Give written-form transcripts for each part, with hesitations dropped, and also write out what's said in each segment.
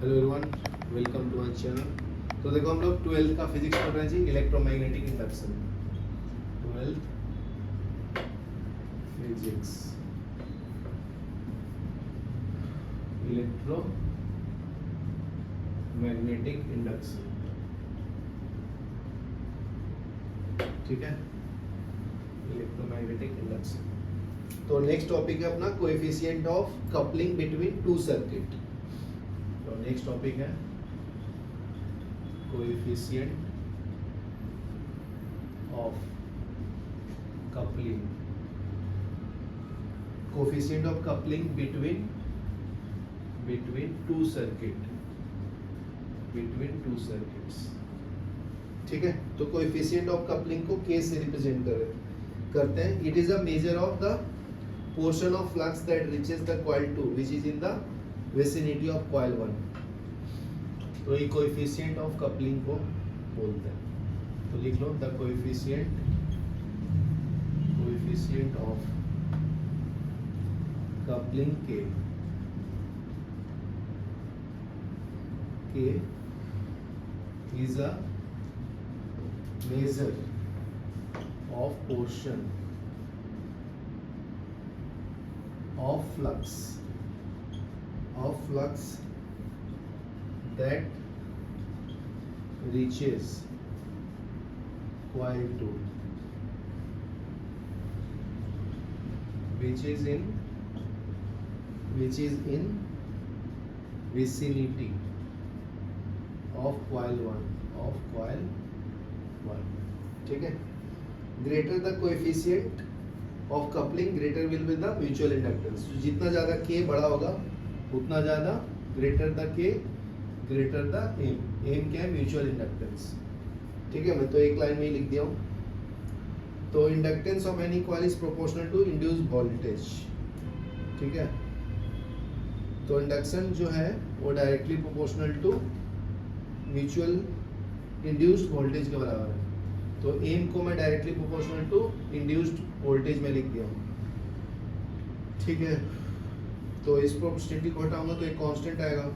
Hello everyone, welcome to my channel. तो देखो हम लोग 12th का फिजिक्स पढ़ रहे हैं जी, electromagnetic induction. 12th physics electromagnetic induction, ठीक है, इलेक्ट्रोमैग्नेटिक इंडक्शन। तो नेक्स्ट टॉपिक है अपना coefficient of coupling between two circuit. तो नेक्स्ट टॉपिक है coefficient of coupling, coefficient of coupling between two circuits, ठीक है। तो कोएफिशिएंट ऑफ कपलिंग को K से रिप्रेजेंट करते हैं। It is a measure of the portion of flux that reaches the coil 2 which is in the vicinity of coil 1। तो ये coefficient of coupling को बोलते हैं। तो लिख लो the coefficient of coupling K is a measure of portion of flux that reaches coil 2 which is in vicinity of coil 1, ठीक है। Greater the coefficient of coupling greater will be the mutual inductance. जितना ज्यादा K बड़ा होगा उतना ज्यादा greater the K greater the M क्या है, म्यूचुअल इंडक्टेंस, ठीक है। मैं तो एक लाइन में ही लिख दिया हूँ। तो inductance of any coil is proportional to induced voltage, ठीक है। तो इंडक्शन जो है वो directly proportional to mutual induced voltage के बराबर है। तो एम को मैं directly proportional to induced voltage में लिख दिया हूँ, ठीक है। तो इस प्रोपोर्शनलिटी को हटाऊंगा तो एक कांस्टेंट आएगा।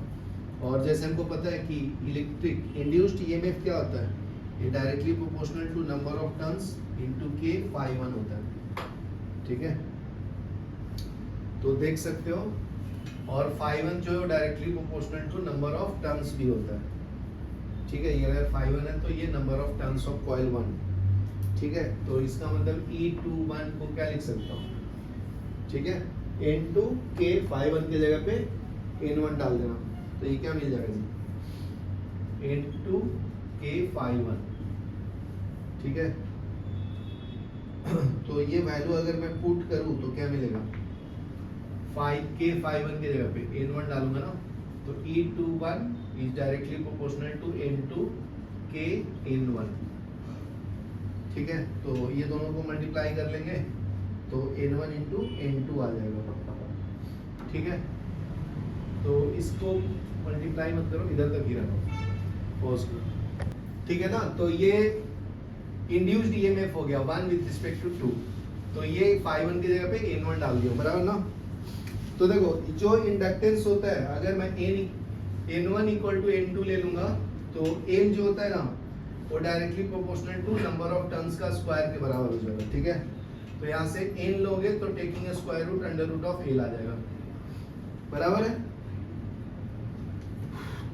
और जैसे हमको पता है कि इलेक्ट्रिक इंड्यूस्ड ईएमएफ क्या होता है, ये directly proportional to number of turns into K phi1 होता है, ठीक है। तो देख सकते हो, और phi1 जो है directly proportional to number of turns भी होता है, ठीक है। ये अगर phi1 है तो ये number of turns of coil 1, ठीक है। तो इसका मतलब E21 को क्या लिख सकता हूँ, ठीक है, N2 K phi1 की जगह पे N1 डाल देना, तो ये क्या मिल जाएगा जी, N2 K phi1, ठीक है। तो ये वैल्यू अगर मैं पुट करूं तो क्या मिलेगा, K phi1 की जगह पे N1 डालूंगा ना, तो E21 is directly proportional to N2 K N1, ठीक है। तो ये दोनों को मल्टीप्लाई कर लेंगे तो N1 इंटू N2 आ जाएगा, ठीक है। तो इसको मल्टीप्लाई मत करो, इधर तक ही रखो पॉज को, ठीक है ना। तो ये इंड्यूस्ड ईएमएफ हो गया 1 विद रिस्पेक्ट टू 2। तो ये phi1 की जगह पे N1 डाल दिया, बराबर ना। तो देखो जो इंडक्टेंस होता है, अगर मैं N1 इक्वल टू N2 ले लूंगा तो N जो होता है ना वो directly proportional to number of turns का स्क्वायर के बराबर हो जाएगा, ठीक है। तो यहाँ से N लोगे तो taking square root under root of L आ जाएगा, बराबर है।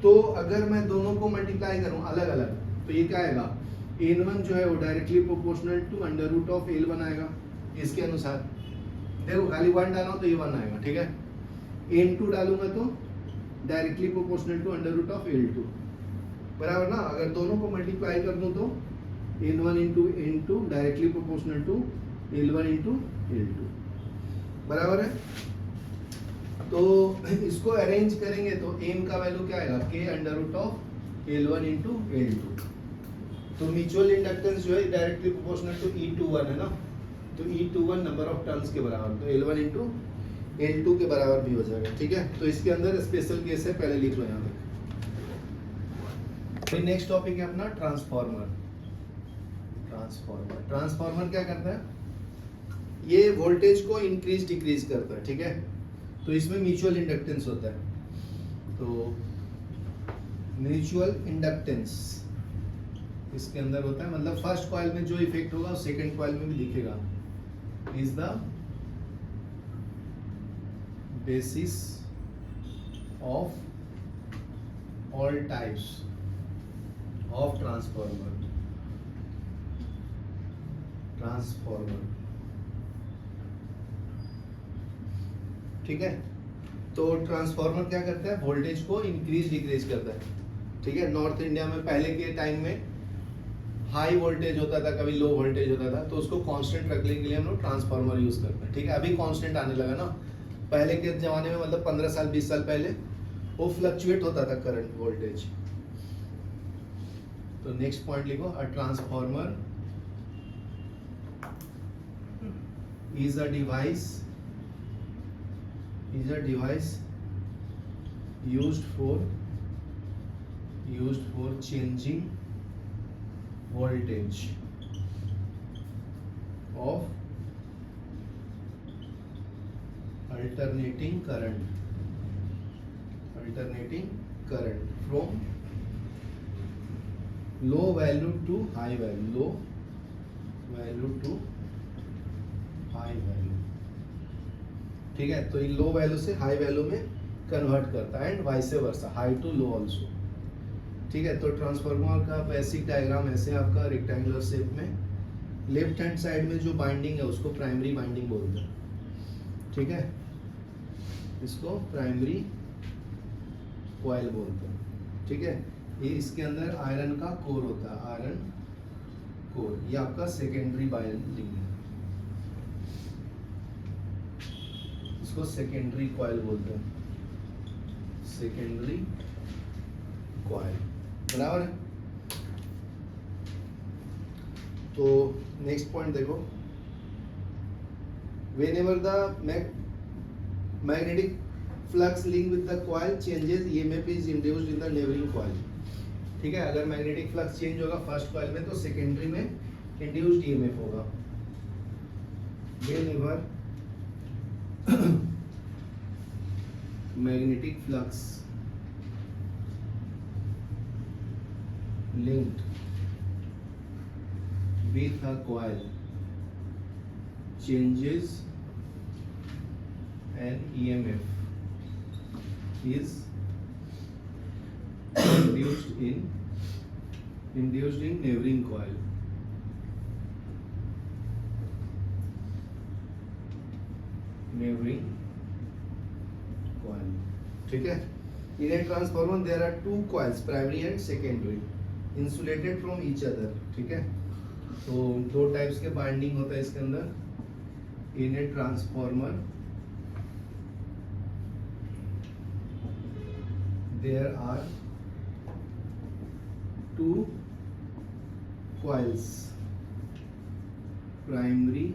तो अगर मैं दोनों को मल्टीप्लाई करूं अलग अलग तो ये क्या आएगा, N1 जो है वो directly proportional to under root of L बनाएगा। इसके अनुसार देखो खाली 1 डाला तो ये 1 आएगा, ठीक है। N2 डालूंगा तो directly proportional to under root of L2, बराबर ना। अगर दोनों को मल्टीप्लाई कर दूं तो N1 into N2 directly proportional to L1 into L2, बराबर है। तो इसको अरेंज करेंगे तो m का वैल्यू क्या आएगा, K under root of L1 into L2। तो म्यूचुअल इंडक्टेंस जो है डायरेक्टली प्रोपोर्शनल टू E21 है ना, तो E21 नंबर ऑफ टर्न्स के बराबर, तो L1 इंटू L2 के बराबर भी हो जाएगा, ठीक है। तो इसके अंदर स्पेशल केस है, पहले लिख लो यहाँ तक। फिर नेक्स्ट टॉपिक है अपना ट्रांसफार्मर। ट्रांसफार्मर क्या करता है, ये वोल्टेज को इंक्रीज डिक्रीज करता है, ठीक है। तो इसमें म्यूचुअल इंडक्टेंस होता है। तो म्यूचुअल इंडक्टेंस इसके अंदर होता है, मतलब फर्स्ट कॉइल में जो इफेक्ट होगा सेकंड कॉइल में भी दिखेगा। Is the basis of all types of transformer. ठीक है, तो ट्रांसफॉर्मर क्या करता है, वोल्टेज को इंक्रीज डिक्रीज करता है। ठीक है, नॉर्थ इंडिया में पहले के टाइम में हाई वोल्टेज होता था, कभी लो वोल्टेज होता था, तो उसको कांस्टेंट रखने के लिए हम लोग ट्रांसफार्मर यूज करते हैं। ठीक है, अभी कांस्टेंट आने लगा ना, पहले के जमाने में मतलब 15 साल 20 साल पहले वो फ्लक्चुएट होता था करंट वोल्टेज। तो नेक्स्ट पॉइंट लिखो, a transformer is a device used for changing voltage of alternating current from low value to high value, ठीक है, तो ये लो वैल्यू से हाई वैल्यू में कन्वर्ट करता है, and vice versa, high to low also. ठीक है, तो ट्रांसफार्मर का बेसिक डायग्राम ऐसे आपका रेक्टेंगुलर शेप में, लेफ्ट हैंड साइड में जो बाइंडिंग है उसको प्राइमरी बाइंडिंग बोलते हैं। ठीक है, इसको प्राइमरी कॉइल बोलते हैं। ठीक है, ये इसके अंदर आयरन का कोर होता है, आयरन कोर, ये आपका सेकेंडरी बाइंडिंग है, इसको सेकेंडरी कॉइल बोलते हैं, सेकेंडरी कॉइल, बराबर है। तो नेक्स्ट पॉइंट देखो, whenever the magnetic flux link with the coil changes, EMF is induced in the neighboring coil। ठीक है, अगर मैग्नेटिक फ्लक्स चेंज होगा फर्स्ट कॉइल में तो सेकेंडरी में इंड्यूस्ड EMF होगा। whenever magnetic flux linked with a coil changes, an EMF is induced in neighboring coil। neighboring coil। ठीक है, in a transformer there are two coils, primary and secondary, insulated from each other। ठीक है, तो दो types के binding होता है इसके अंदर। in a transformer there are two coils, primary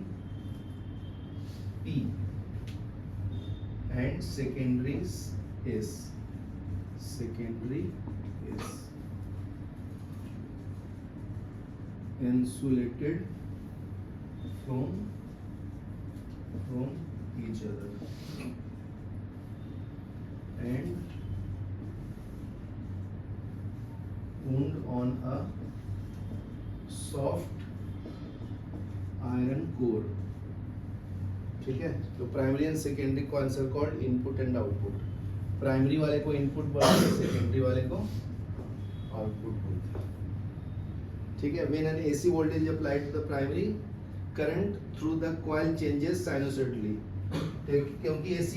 P and secondary S, insulated from each other and wound on a soft iron core। ठीक है, तो primary and secondary coils are called input and output. Primary वाले को input बोलते हैं, secondary वाले को output बोलते हैं। ठीक है, when an AC voltage applied to the primary current through the coil changes sinusoidally। क्योंकि AC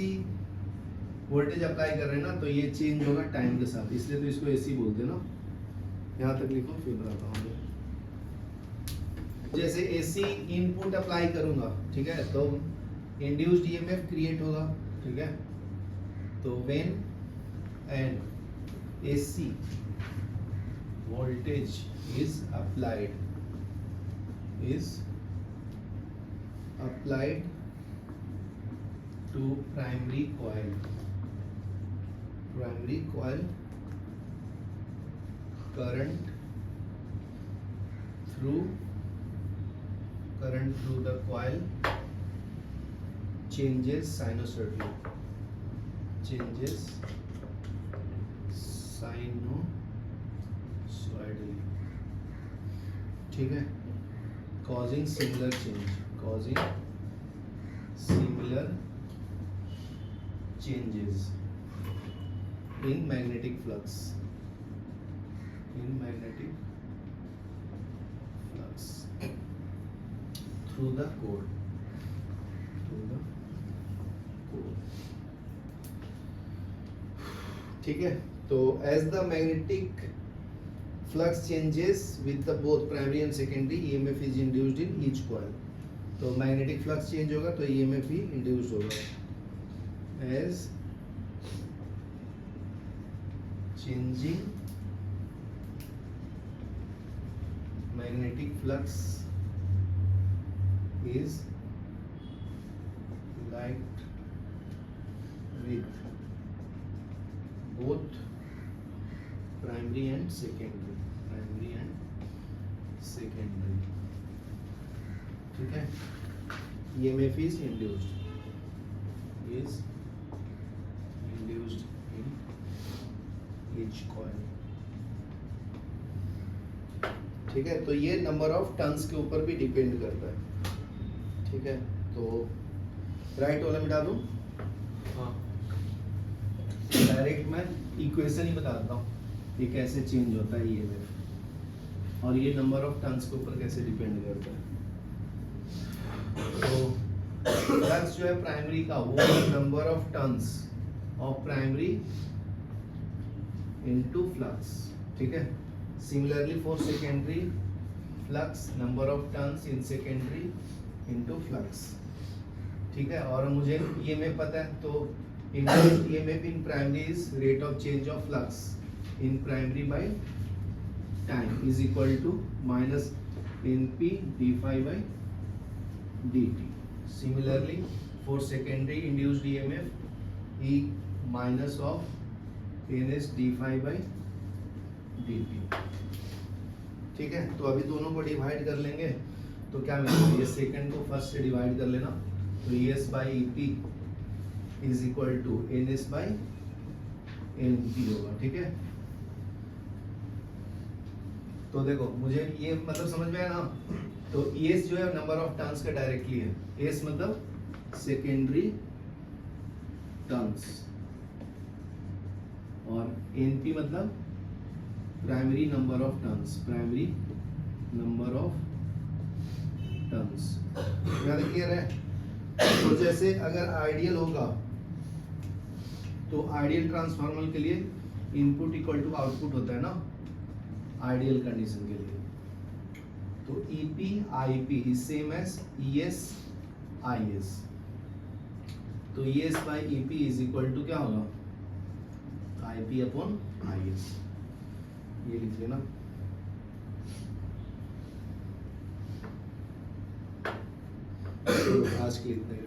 वोल्टेज अप्लाई कर रहे हैं ना, तो ये चेंज होगा टाइम के साथ, इसलिए तो इसको AC बोलते हैं ना। यहाँ तक लिखो, फिर बताता हूँ। जैसे AC इनपुट अप्लाई करूंगा, ठीक है, तो इंड्यूस्ड EMF क्रिएट होगा। ठीक है, तो when an AC voltage is applied to primary coil, current through the coil changes sinusoidally, sinusoidally, ठीक है, causing similar changes in magnetic flux through the core. ठीक है, तो as the magnetic flux changes with the both primary and secondary, EMF is induced in each coil. तो magnetic flux change होगा तो EMF भी induced होगा. As changing magnetic flux is liked with both primary and secondary, ठीक है. EMF is induced in each coil. ठीक है, तो ये नंबर ऑफ टर्न्स के ऊपर भी डिपेंड करता है. ठीक है, तो राइट वाला मिटा दूं. हाँ, डायरेक्ट मैं इक्वेशन ही बता देता हूँ ये कैसे चेंज होता है EMF, और ये नंबर ऑफ टर्न्स के ऊपर कैसे डिपेंड करता है. तो फ्लक्स जो है प्राइमरी का, वो number of turns of primary into flux. ठीक है, similarly for secondary flux, number of turns in secondary into flux. ठीक है, और मुझे EMF पता है, तो EMF in primary is rate of change of flux in primary by time is equal to minus NP d phi by dt. Similarly, for secondary induced EMF, E minus of NS d phi by dt. ठीक है, तो अभी दोनों को divide कर लेंगे तो क्या मिलेगा, ये सेकंड को फर्स्ट से डिवाइड कर लेना, तो ES by EP is equal to NS by NP होगा. ठीक है, तो देखो मुझे ये मतलब समझ में आया ना. तो ES जो है नंबर ऑफ टर्न्स का डायरेक्टली है, S मतलब सेकेंडरी टर्न्स, और NP मतलब primary number of turns, clear है. तो जैसे अगर आइडियल होगा तो आइडियल ट्रांसफार्मर के लिए इनपुट इक्वल टू आउटपुट होता है ना, आइडियल कंडीशन के लिए. तो EP IP is same as ES IS. तो ES by EP is equal to क्या होगा, IP अपॉन IS. ये लिख लेना. आज के लिए इतना ही.